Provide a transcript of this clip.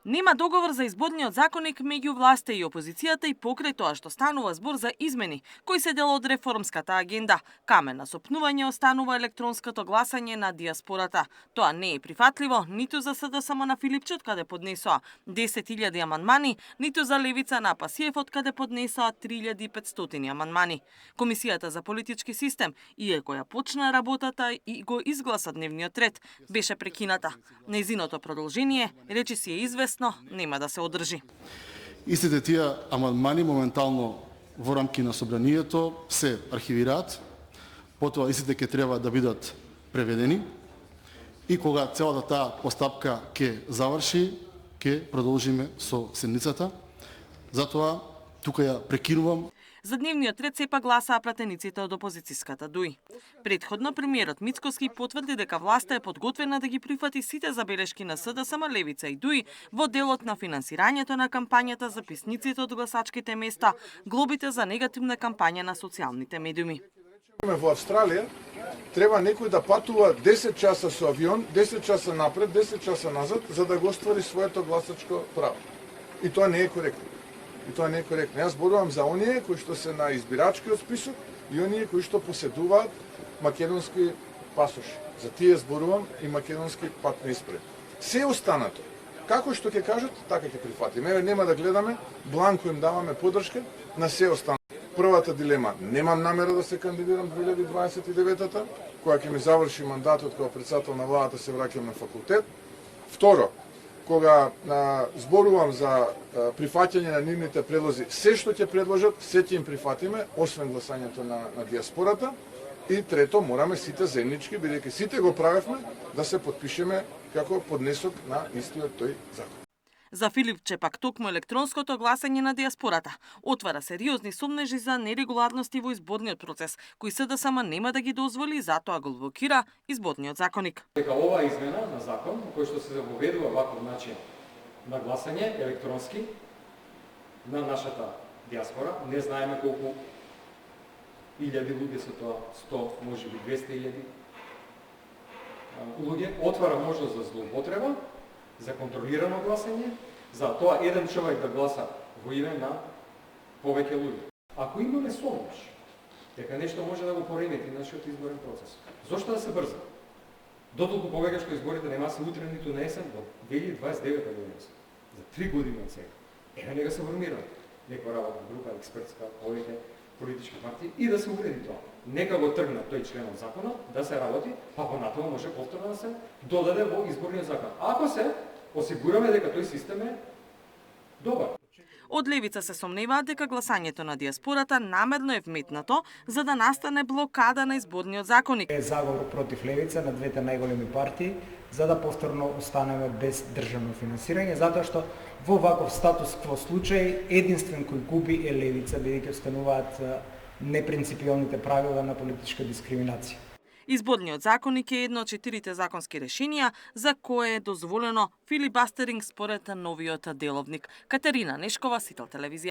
Нема договор за изборниот законник меѓу власта и опозицијата и покрај тоа што станува збор за измени, кои се дел од реформската агенда. Камен на сопнување останува електронското гласање на диаспората. Тоа не е прифатливо ниту за СДСМ на Филипче, каде поднесоа 10.000 амандмани, ниту за Левица на Пасиев, каде поднесоа 3.500 амандмани. Комисијата за политички систем, иако ја почна работата и го изгласа дневниот ред, беше прекината. Нејзиното продолжение, речиси е известно, нема да се одржи. Истите тие амандмани моментално во рамки на собранието се архивираат, потоа истите ќе треба да бидат преведени и кога целата таа постапка ќе заврши, ќе продолжиме со седницата. Затоа тука ја прекинувам. За дневниот ред сепак гласаа пратениците од опозицијската ДУИ. Предходно премиерот Мицкоски потврди дека власта е подготвена да ги прифати сите забелешки на СДСМ, Левица и ДУИ во делот на финансирањето на кампањата за писниците од гласачките места, глобите за негативна кампања на социјалните медиуми. Во Австралија треба некој да патува 10 часа со авион, 10 часа напред, 10 часа назад, за да го оствари своето гласачко право. И тоа не е коректно. Јас зборувам за оние кои што се на избирачкиот список и оние кои што поседуваат македонски пасоши. За тие зборувам и македонски патни испред. Се останато, како што ќе кажат, така ќе прифатиме. Нема да гледаме, бланко им даваме поддршка на се останато. Првата дилема, немам намера да се кандидирам 2029-та, кога ќе ми заврши мандатот како председател на владата, се враќам на факултет. Второ, кога зборувам за прифаќање на нивните предлози, се што ќе предложат, се ќе им прифатиме, освен гласањето на диаспората. И трето, мораме сите заеднички, бидејќи сите го правевме, да се подпишеме како поднесок на истиот тој закон. За Филипче пак токму електронското гласање на диаспората отвара сериозни сомнежи за нерегуларности во изборниот процес, кои СДСМ нема да ги дозволи, затоа го блокира изборниот законник. Дека оваа измена на закон, кој што се воведува ваков начин на гласање електронски на нашата диаспора, не знаеме колку илјади луѓе се тоа, 100, можеби 200.000 луѓе, отвара можност за злоупотреба, за контролирано гласање, за тоа еден човек да гласа во име на повеќе луѓе. Ако имаме сомнеж дека нешто може да го поремети нашиот изборен процес, зошто да се брза? Дотолку повеќе што изборите нема се утре ниту на есен, во 2029 година се. За 3 години од сега. Еве нека се формира некоја работна група, експертска, повеќе политички партии и да се уреди тоа. Нека го тргнат тој член од законот, да се работи, па понатаму може повторно да се додаде во изборниот закон. Ако се осигураме дека тој систем е добар. Од Левица се сомневаат дека гласањето на диаспората намерно е вметнато за да настане блокада на изборниот законник. Е заговор против Левица на двете најголеми партии за да повторно останеме без државно финансирање, затоа што во ваков статус кво случај единствен кој губи е Левица, бидејќи остануваат непринципиалните правила на политичка дискриминација. Изборниот законник е едно од 4 законски решенија за кое е дозволено филибастеринг според новиот деловник. Катерина Нешкова, Сител телевизија.